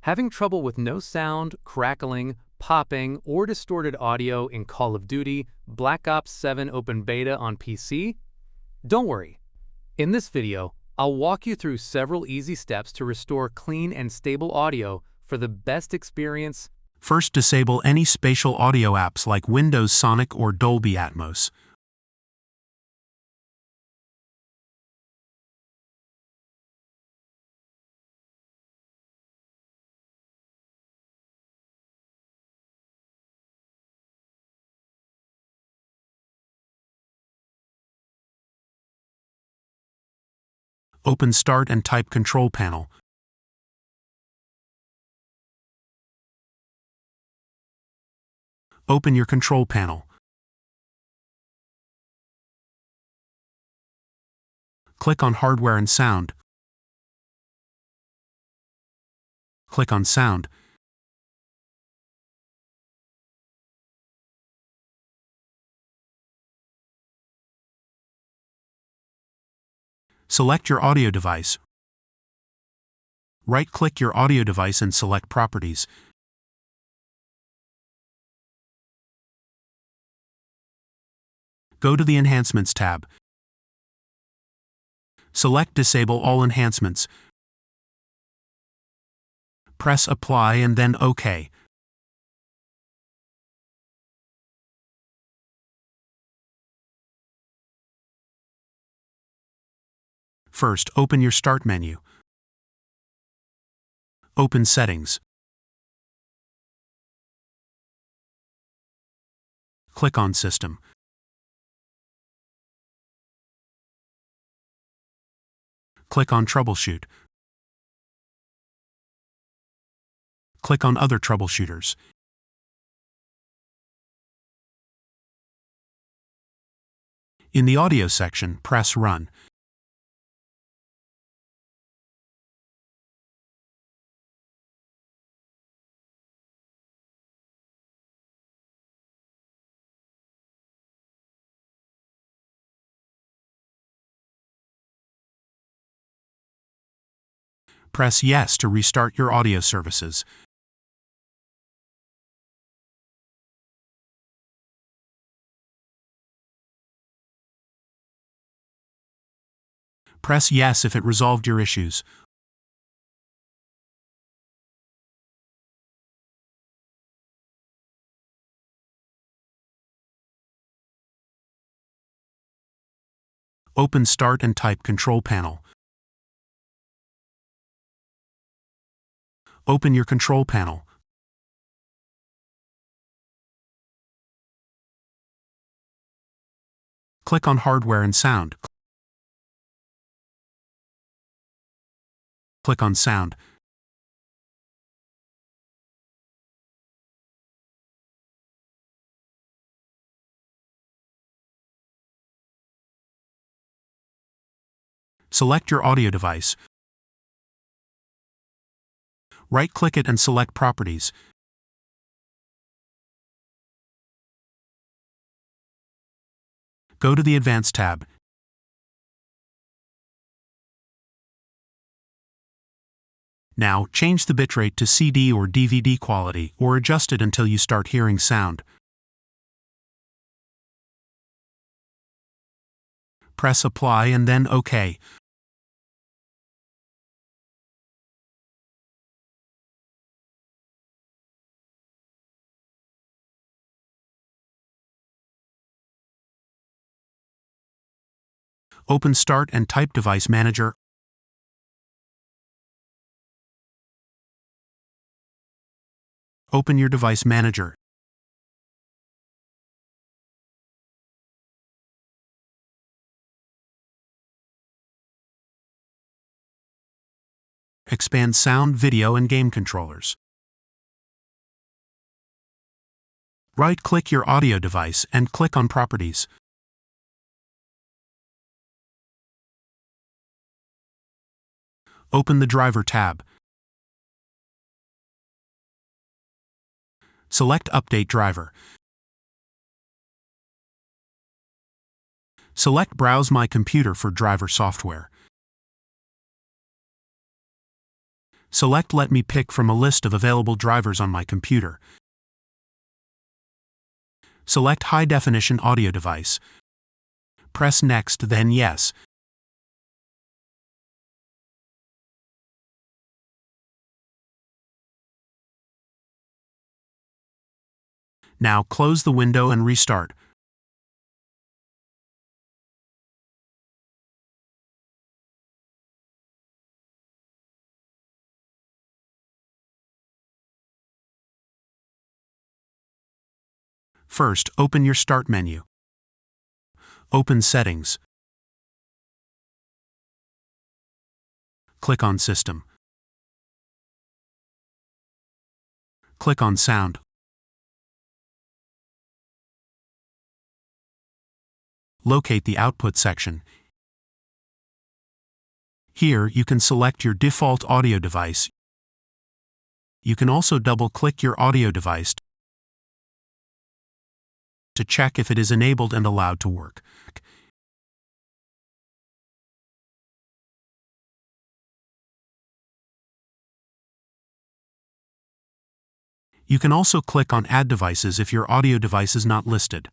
Having trouble with no sound, crackling, popping, or distorted audio in Call of Duty Black Ops 7 Open Beta on PC? Don't worry. In this video, I'll walk you through several easy steps to restore clean and stable audio for the best experience. First, disable any spatial audio apps like Windows Sonic or Dolby Atmos. Open Start and type Control Panel. Open your control panel. Click on Hardware and Sound. Click on Sound. Select your audio device. Right-click your audio device and select Properties. Go to the Enhancements tab. Select Disable all enhancements. Press Apply and then OK. First, open your Start menu. Open Settings. Click on System. Click on Troubleshoot. Click on Other Troubleshooters. In the Audio section, press Run. Press Yes to restart your audio services. Press Yes if it resolved your issues. Open Start and type Control Panel. Open your control panel. Click on Hardware and Sound. Click on Sound. Select your audio device. Right-click it and select Properties. Go to the Advanced tab. Now, change the bitrate to CD or DVD quality, or adjust it until you start hearing sound. Press Apply and then OK. Open Start and type Device Manager. Open your Device Manager. Expand sound, video, and game controllers. Right-click your audio device and click on Properties. Open the Driver tab. Select Update Driver. Select Browse My Computer for driver software. Select Let me pick from a list of available drivers on my computer. Select High Definition Audio Device. Press Next, then Yes. Now close the window and restart. First, open your Start menu. Open Settings. Click on System. Click on Sound. Locate the Output section. Here, you can select your default audio device. You can also double-click your audio device to check if it is enabled and allowed to work. You can also click on Add Devices if your audio device is not listed.